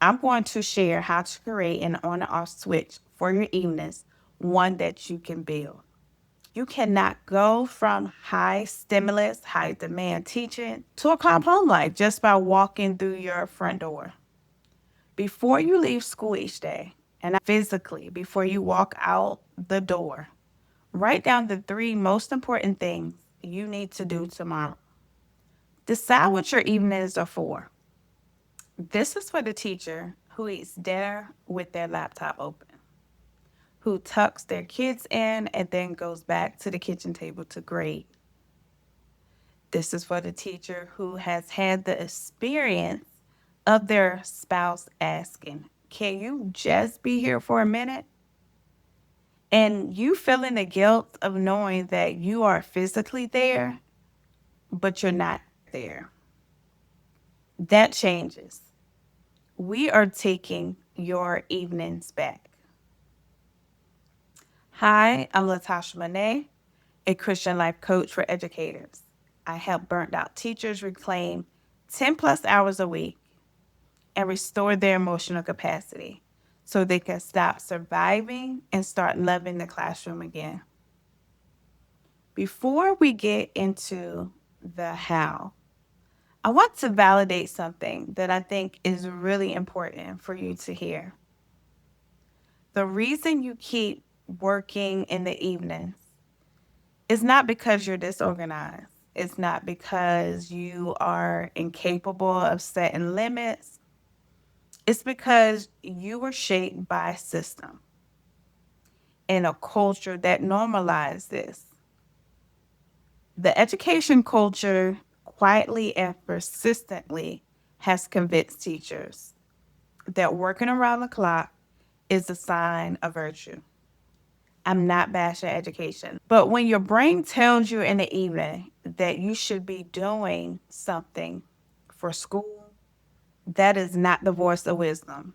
I'm going to share how to create an on and off switch for your evenings, one that you can build. You cannot go from high stimulus, high demand teaching to a calm home life just by walking through your front door. Before you leave school each day, and physically before you walk out the door, write down the three most important things you need to do tomorrow. Decide what your evenings are for. This is for the teacher who eats dinner with their laptop open, who tucks their kids in and then goes back to the kitchen table to grade. This is for the teacher who has had the experience of their spouse asking, "Can you just be here for a minute?" And you feeling the guilt of knowing that you are physically there, but you're not there. That changes. We are taking your evenings back. Hi, I'm Latysha Mone, a Christian life coach for educators. I help burnt out teachers reclaim 10 plus hours a week and restore their emotional capacity so they can stop surviving and start loving the classroom again. Before we get into the how, I want to validate something that I think is really important for you to hear. The reason you keep working in the evenings is not because you're disorganized. It's not because you are incapable of setting limits. It's because you were shaped by a system and a culture that normalized this. The education culture quietly and persistently has convinced teachers that working around the clock is a sign of virtue. I'm not bashing education. But when your brain tells you in the evening that you should be doing something for school, that is not the voice of wisdom.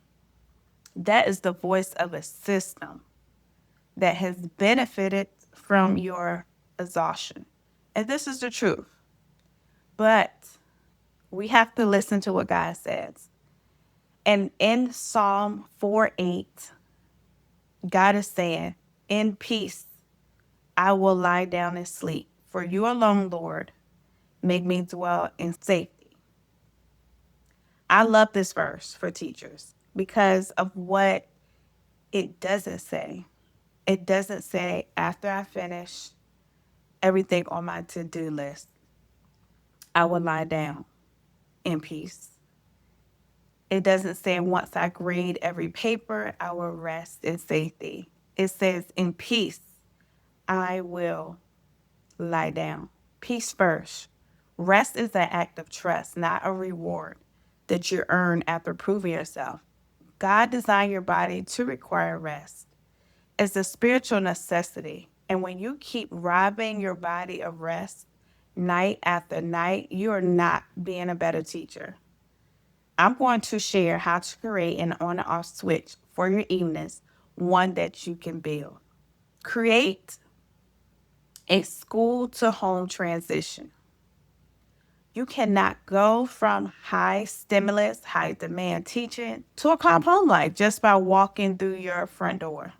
That is the voice of a system that has benefited from your exhaustion. And this is the truth. But we have to listen to what God says. And in Psalm 4:8, God is saying, "In peace I will lie down and sleep. For you alone, Lord, make me dwell in safety." I love this verse for teachers because of what it doesn't say. It doesn't say, after I finish everything on my to-do list, I will lie down in peace. It doesn't say, once I grade every paper, I will rest in safety. It says, in peace, I will lie down. Peace first. Rest is an act of trust, not a reward that you earn after proving yourself. God designed your body to require rest. It's a spiritual necessity. And when you keep robbing your body of rest night after night, you are not being a better teacher. I'm going to share how to create an on and off switch for your evenings, one that you can build. Create a school to home transition. You cannot go from high stimulus, high demand teaching to a calm home life just by walking through your front door.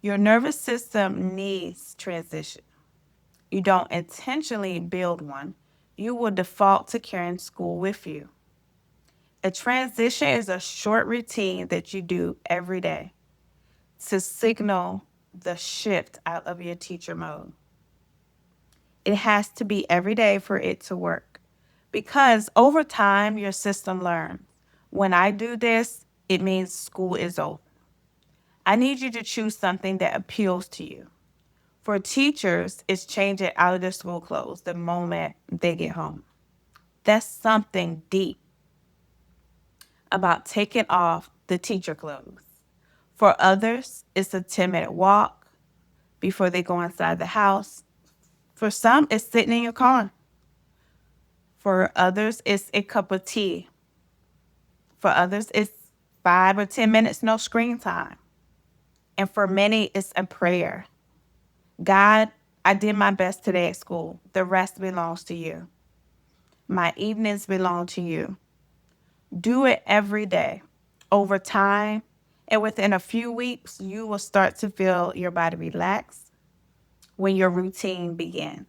Your nervous system needs transition. You don't intentionally build one, you will default to carrying school with you. A transition is a short routine that you do every day to signal the shift out of your teacher mode. It has to be every day for it to work because over time, your system learns. When I do this, it means school is over. I need you to choose something that appeals to you. For teachers, it's changing out of their school clothes the moment they get home. That's something deep about taking off the teacher clothes. For others, it's a 10-minute walk before they go inside the house. For some, it's sitting in your car. For others, it's a cup of tea. For others, it's 5 or 10 minutes, no screen time. And for many, it's a prayer. God, I did my best today at school. The rest belongs to you. My evenings belong to you. Do it every day. over time. And within a few weeks, you will start to feel your body relax when your routine begins.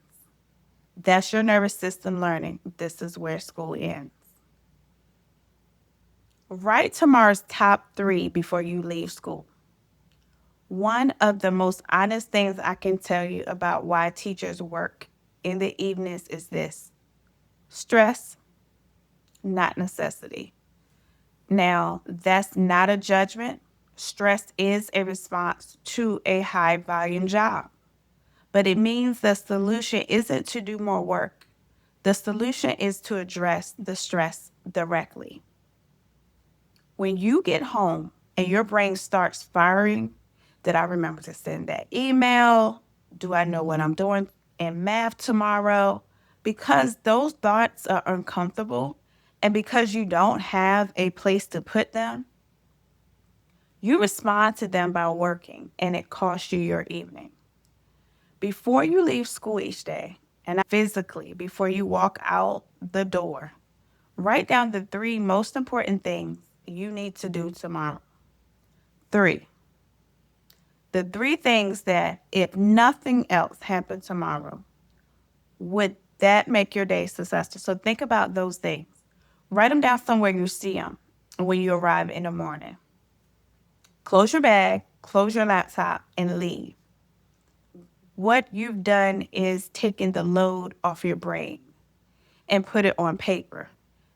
That's your nervous system learning. This is where school ends. Write tomorrow's top 3 before you leave school. One of the most honest things I can tell you about why teachers work in the evenings is this: stress, not necessity. Now, that's not a judgment. Stress is a response to a high volume job, but it means the solution isn't to do more work. The solution is to address the stress directly. When you get home and your brain starts firing, did I remember to send that email? Do I know what I'm doing in math tomorrow? Because those thoughts are uncomfortable and because you don't have a place to put them, you respond to them by working, and it costs you your evening. Before you leave school each day, and physically, before you walk out the door, write down the 3 most important things you need to do tomorrow. 3. The 3 things that, if nothing else happened tomorrow, would that make your day successful? So think about those things. Write them down somewhere you see them when you arrive in the morning. Close your bag, close your laptop, and leave. What you've done is taken the load off your brain and put it on paper.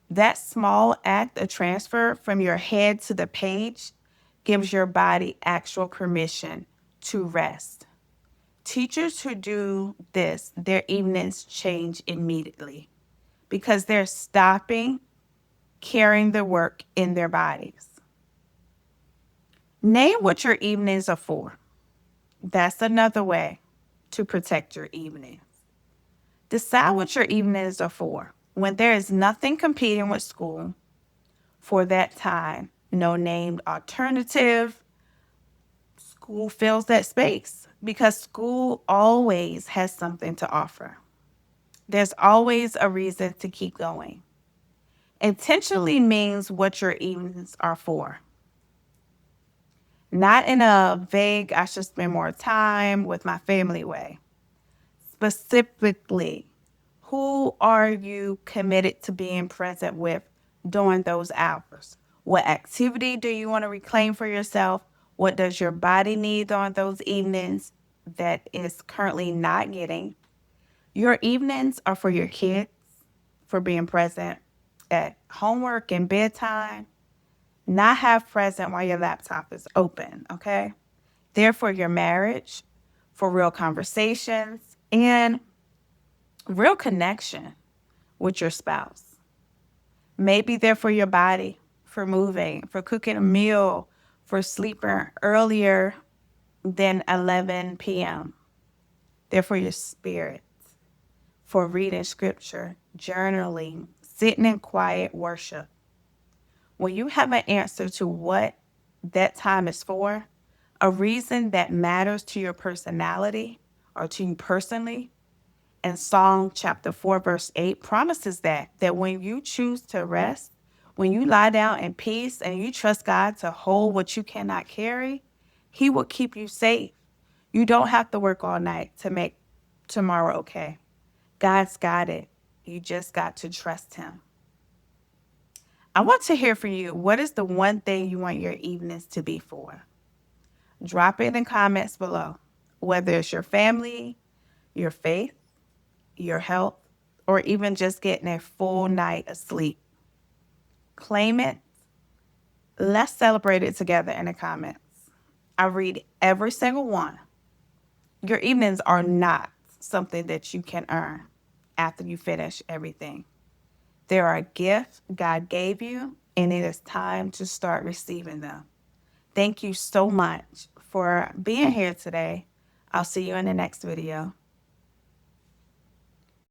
That small act of transfer from your head to the page gives your body actual permission to rest. Teachers who do this, their evenings change immediately because they're stopping carrying the work in their bodies. Name what your evenings are for. That's another way to protect your evenings. Decide what your evenings are for. When there is nothing competing with school for that time, no named alternative, school fills that space because school always has something to offer. There's always a reason to keep going. Intentionally means what your evenings are for. Not in a vague, I should spend more time with my family way. Specifically, who are you committed to being present with during those hours? What activity do you want to reclaim for yourself? What does your body need on those evenings that is currently not getting? Your evenings are for your kids, for being present at homework and bedtime, not have present while your laptop is open, okay? They're for your marriage, for real conversations, and real connection with your spouse. Maybe they're for your body, for moving, for cooking a meal, for sleeping earlier than 11 p.m. They're for your spirit, for reading scripture, journaling, sitting in quiet worship. When you have an answer to what that time is for, a reason that matters to your personality or to you personally, and Psalm chapter 4, verse 8 promises that when you choose to rest, when you lie down in peace and you trust God to hold what you cannot carry, He will keep you safe. You don't have to work all night to make tomorrow okay. God's got it. You just got to trust Him. I want to hear from you. What is the one thing you want your evenings to be for? Drop it in the comments below, whether it's your family, your faith, your health, or even just getting a full night of sleep. Claim it. Let's celebrate it together in the comments. I read every single one. Your evenings are not something that you can earn after you finish everything. They're a gift God gave you, and it is time to start receiving them. Thank you so much for being here today. I'll see you in the next video.